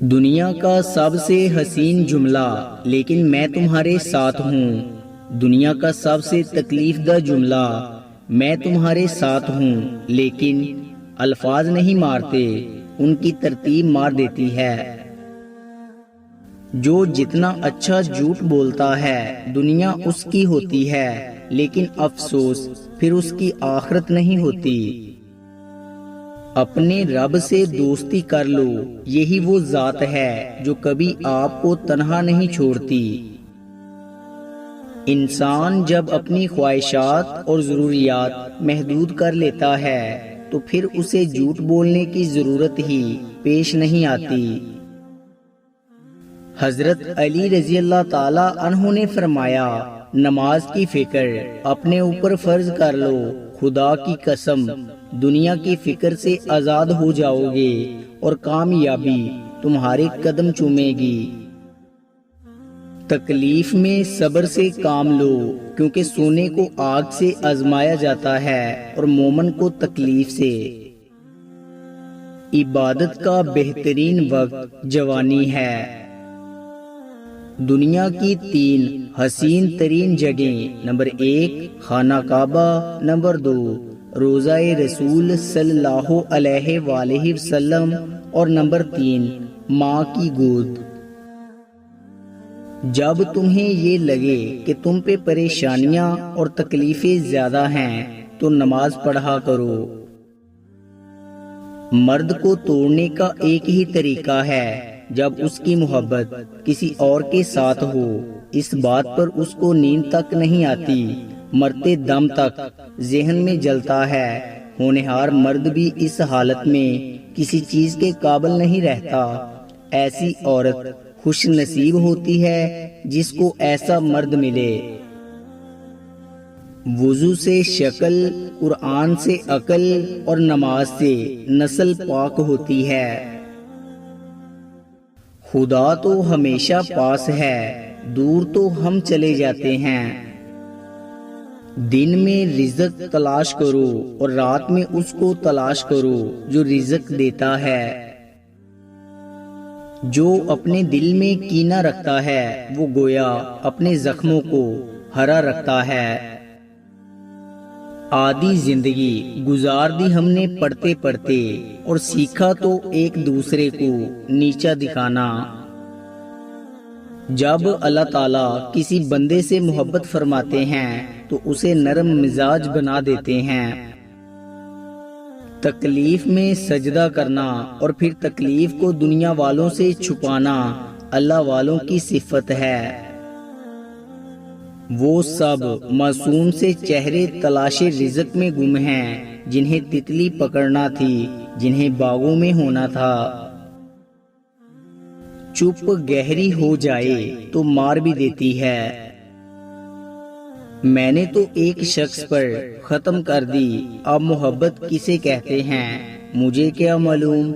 دنیا کا سب سے حسین جملہ لیکن میں تمہارے ساتھ ہوں۔ دنیا کا سب سے تکلیف دہ جملہ میں تمہارے ساتھ ہوں، لیکن الفاظ نہیں مارتے، ان کی ترتیب مار دیتی ہے۔ جو جتنا اچھا جھوٹ بولتا ہے دنیا اس کی ہوتی ہے، لیکن افسوس پھر اس کی آخرت نہیں ہوتی۔ اپنے رب سے دوستی کر لو، یہی وہ ذات ہے جو کبھی آپ کو تنہا نہیں چھوڑتی۔ انسان جب اپنی خواہشات اور ضروریات محدود کر لیتا ہے تو پھر اسے جھوٹ بولنے کی ضرورت ہی پیش نہیں آتی۔ حضرت علی رضی اللہ تعالی عنہ نے فرمایا، نماز کی فکر اپنے اوپر فرض کر لو، خدا کی قسم دنیا کی فکر سے آزاد ہو جاؤ گے اور کامیابی تمہارے قدم چومے گی۔ تکلیف میں صبر سے کام لو، کیونکہ سونے کو آگ سے آزمایا جاتا ہے اور مومن کو تکلیف سے۔ عبادت کا بہترین وقت جوانی ہے۔ دنیا کی 3 حسین ترین جگہیں: نمبر 1 خانہ کعبہ، نمبر 2 روضہ رسول صلی اللہ علیہ وآلہ وسلم، اور نمبر 3 ماں کی گود۔ جب تمہیں یہ لگے کہ تم پہ پریشانیاں اور تکلیفیں زیادہ ہیں تو نماز پڑھا کرو۔ مرد کو توڑنے کا ایک ہی طریقہ ہے، جب اس کی محبت کسی اور کے ساتھ ہو۔ اس بات پر اس کو نیند تک نہیں آتی، مرتے دم تک ذہن میں جلتا ہے۔ ہونہار مرد بھی اس حالت میں کسی چیز کے قابل نہیں رہتا۔ ایسی عورت خوش نصیب ہوتی ہے جس کو ایسا مرد ملے۔ وضو سے شکل، قرآن سے عقل اور نماز سے نسل پاک ہوتی ہے۔ خدا تو ہمیشہ پاس ہے، دور تو ہم چلے جاتے ہیں۔ دن میں رزق تلاش کرو اور رات میں اس کو تلاش کرو جو رزق دیتا ہے۔ جو اپنے دل میں کینہ رکھتا ہے وہ گویا اپنے زخموں کو ہرا رکھتا ہے۔ آدھی زندگی گزار دی ہم نے پڑھتے پڑھتے، اور سیکھا تو ایک دوسرے کو نیچا دکھانا۔ جب اللہ تعالیٰ کسی بندے سے محبت فرماتے ہیں تو اسے نرم مزاج بنا دیتے ہیں۔ تکلیف میں سجدہ کرنا اور پھر تکلیف کو دنیا والوں سے چھپانا اللہ والوں کی صفت ہے۔ وہ سب معصوم سے چہرے تلاش رزق میں گم ہیں، جنہیں تتلی پکڑنا تھی، جنہیں باغوں میں ہونا تھا۔ چپ گہری ہو جائے تو مار بھی دیتی ہے۔ میں نے تو ایک شخص پر ختم کر دی، اب محبت کسے کہتے ہیں مجھے کیا معلوم۔